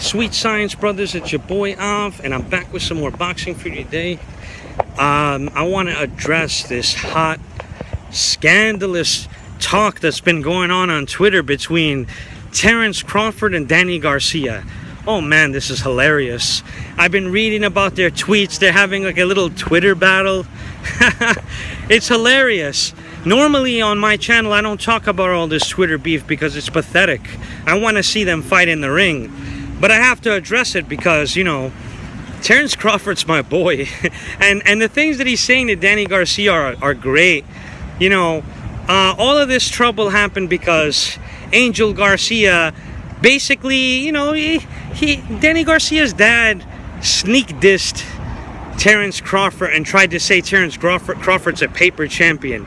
Sweet Science Brothers, it's your boy Av, and I'm back with some more boxing for you today. I want to address this hot, scandalous talk that's been going on Twitter between Terence Crawford and Danny Garcia. Oh man, this is hilarious. I've been reading about their tweets. They're having like a little Twitter battle. It's hilarious. Normally on my channel, I don't talk about all this Twitter beef because it's pathetic. I want to see them fight in the ring. But I have to address it because, you know, Terence Crawford's my boy. and the things that he's saying to Danny Garcia are great. You know, all of this trouble happened because Angel Garcia basically, you know, Danny Garcia's dad sneak dissed Terence Crawford and tried to say Terence Crawford's a paper champion.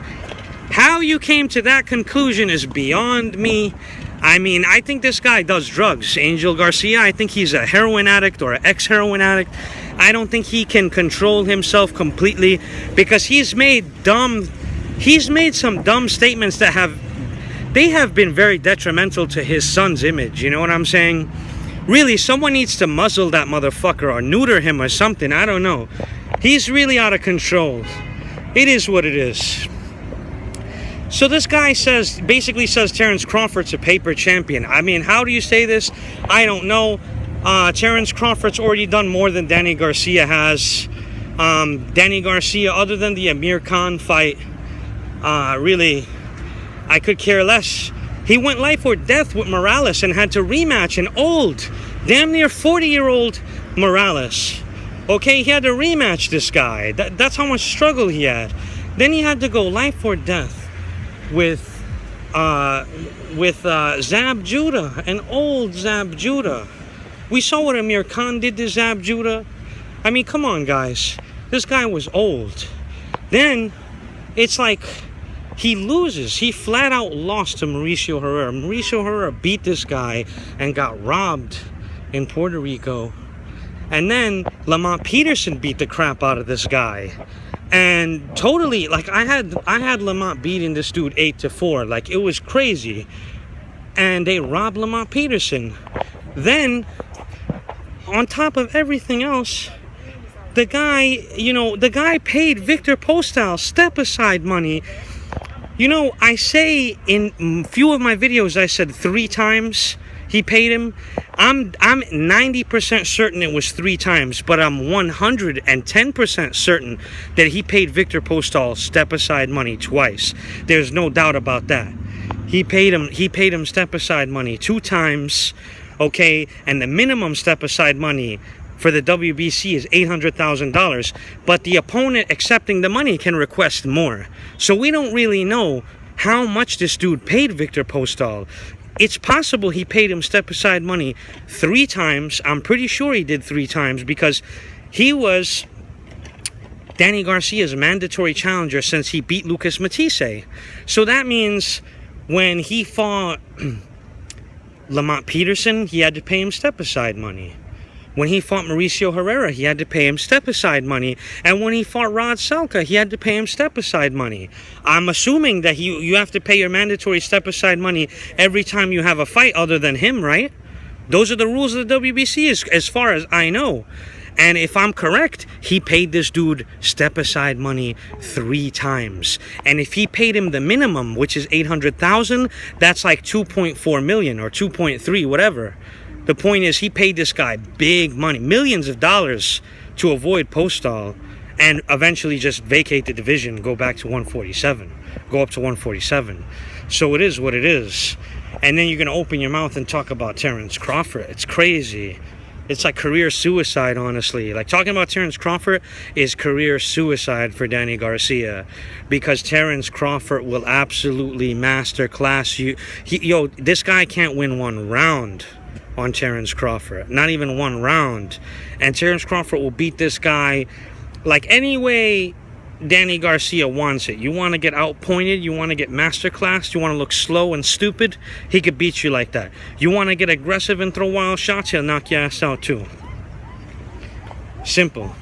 How you came to that conclusion is beyond me. I mean, I think this guy does drugs. Angel Garcia, I think he's a heroin addict or an ex-heroin addict. I don't think he can control himself completely because he's made some dumb statements that have been very detrimental to his son's image. You know what I'm saying? Really, someone needs to muzzle that motherfucker or neuter him or something. I don't know. He's really out of control. It is what it is. So this guy basically says Terence Crawford's a paper champion. I mean, how do you say this? I don't know. Terence Crawford's already done more than Danny Garcia has. Danny Garcia, other than the Amir Khan fight, really, I could care less. He went life or death with Morales and had to rematch an old, damn near 40-year-old Morales. Okay, he had to rematch this guy. That's how much struggle he had. Then he had to go life or death with Zab Judah, an old Zab Judah. We saw what Amir Khan did to Zab Judah. I mean, come on, guys. This guy was old. Then it's like he loses. He flat out lost to Mauricio Herrera. Mauricio Herrera beat this guy and got robbed in Puerto Rico. And then Lamont Peterson beat the crap out of this guy. And totally, like, I had Lamont beating this dude 8-4. Like, it was crazy. And they robbed Lamont Peterson. Then, on top of everything else, the guy paid Victor Postal step-aside money. You know, I say in a few of my videos, I said 3 times he paid him. I'm 90% certain it was 3 times, but I'm 110% certain that he paid Victor Postal step-aside money twice. There's no doubt about that. He paid him step-aside money 2 times, okay? And the minimum step-aside money for the WBC is $800,000, but the opponent accepting the money can request more. So we don't really know how much this dude paid Victor Postal. It's possible he paid him step-aside money 3 times. I'm pretty sure he did 3 times because he was Danny Garcia's mandatory challenger since he beat Lucas Matisse. So that means when he fought Lamont Peterson, he had to pay him step-aside money. When he fought Mauricio Herrera, he had to pay him step-aside money. And when he fought Rod Selka, he had to pay him step-aside money. I'm assuming that you have to pay your mandatory step-aside money every time you have a fight other than him, right? Those are the rules of the WBC as far as I know. And if I'm correct, he paid this dude step-aside money 3 times. And if he paid him the minimum, which is $800,000, that's like $2.4 million or 2.3, whatever. The point is, he paid this guy big money, millions of dollars, to avoid Postal and eventually just vacate the division, go back to 147, go up to 147. So it is what it is. And then you're going to open your mouth and talk about Terence Crawford. It's crazy. It's like career suicide, honestly. Like, talking about Terence Crawford is career suicide for Danny Garcia, because Terence Crawford will absolutely masterclass you. Yo, this guy can't win 1 round on Terence Crawford, not even 1 round. And Terence Crawford will beat this guy like any way Danny Garcia wants it. You want to get outpointed, you want to get masterclassed, you want to look slow and stupid, he could beat you like that. You want to get aggressive and throw wild shots, he'll knock your ass out too. Simple.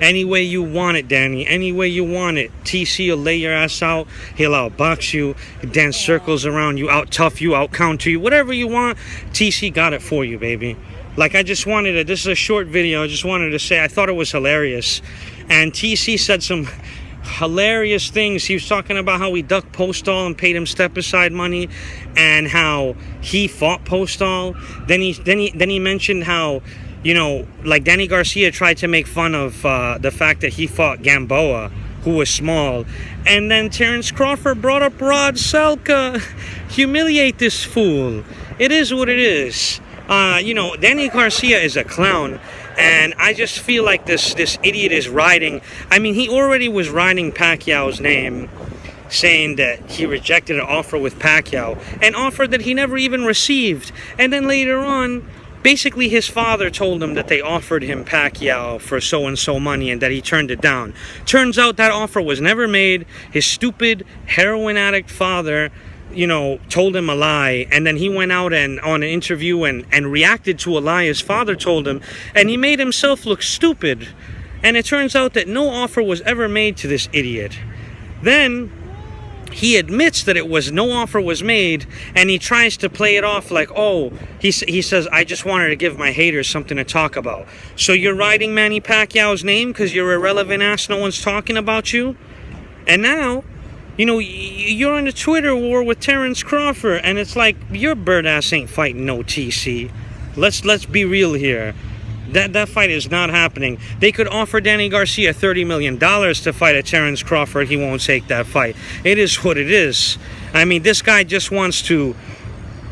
Any way you want it, Danny. Any way you want it. TC will lay your ass out. He'll outbox you. He'll dance circles around you, out tough you, out counter you. Whatever you want, TC got it for you, baby. Like, I just wanted to, this is a short video. I just wanted to say I thought it was hilarious. And TC said some hilarious things. He was talking about how he ducked Postal and paid him step-aside money, and how he fought Postal. Then he mentioned how, you know, like Danny Garcia tried to make fun of the fact that he fought Gamboa, who was small. And then Terence Crawford brought up Rod Selka. Humiliate this fool. It is what it is. You know, Danny Garcia is a clown. And I just feel like this idiot is riding. I mean, he already was riding Pacquiao's name, saying that he rejected an offer with Pacquiao, an offer that he never even received. And then later on, basically his father told him that they offered him Pacquiao for so-and-so money and that he turned it down. Turns out that offer was never made. His stupid heroin addict father, you know, told him a lie, and then he went out and on an interview and reacted to a lie his father told him, and he made himself look stupid. And it turns out that no offer was ever made to this idiot. Then he admits that no offer was made, and he tries to play it off like, oh, he says, I just wanted to give my haters something to talk about. So you're riding Manny Pacquiao's name because you're irrelevant ass, no one's talking about you? And now, you know, you're on a Twitter war with Terence Crawford, and it's like, your bird ass ain't fighting no TC. Let's be real here. That fight is not happening. They could offer Danny Garcia $30 million to fight a Terence Crawford. He won't take that fight. It is what it is. I mean, this guy just wants to,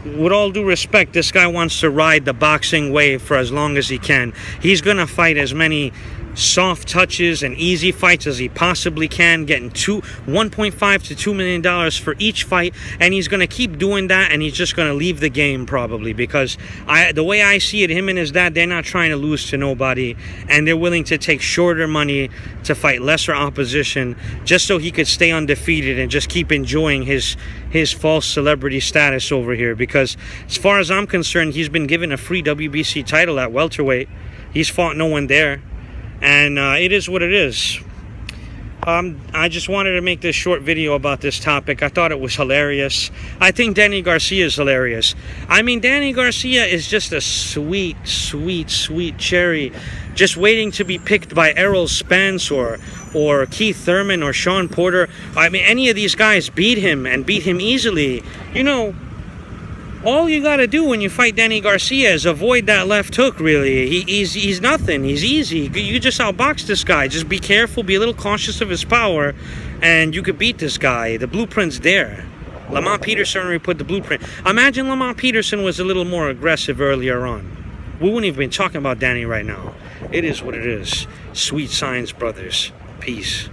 with all due respect, this guy wants to ride the boxing wave for as long as he can. He's going to fight as many soft touches and easy fights as he possibly can, getting $1.5 to $2 million for each fight, and he's going to keep doing that, and he's just going to leave the game probably, because the way I see it, him and his dad, they're not trying to lose to nobody, and they're willing to take shorter money to fight lesser opposition just so he could stay undefeated and just keep enjoying his false celebrity status over here. Because as far as I'm concerned, he's been given a free WBC title at welterweight. He's fought no one there. And it is what it is. I just wanted to make this short video about this topic. I thought it was hilarious. I think Danny Garcia is hilarious. I mean, Danny Garcia is just a sweet, sweet, sweet cherry, just waiting to be picked by Errol Spence or Keith Thurman or Sean Porter. I mean, any of these guys beat him, and beat him easily. You know, all you got to do when you fight Danny Garcia is avoid that left hook, really. He's nothing. He's easy. You just outbox this guy. Just be careful. Be a little cautious of his power, and you could beat this guy. The blueprint's there. Lamont Peterson already put the blueprint. Imagine Lamont Peterson was a little more aggressive earlier on. We wouldn't even be talking about Danny right now. It is what it is. Sweet science, brothers. Peace.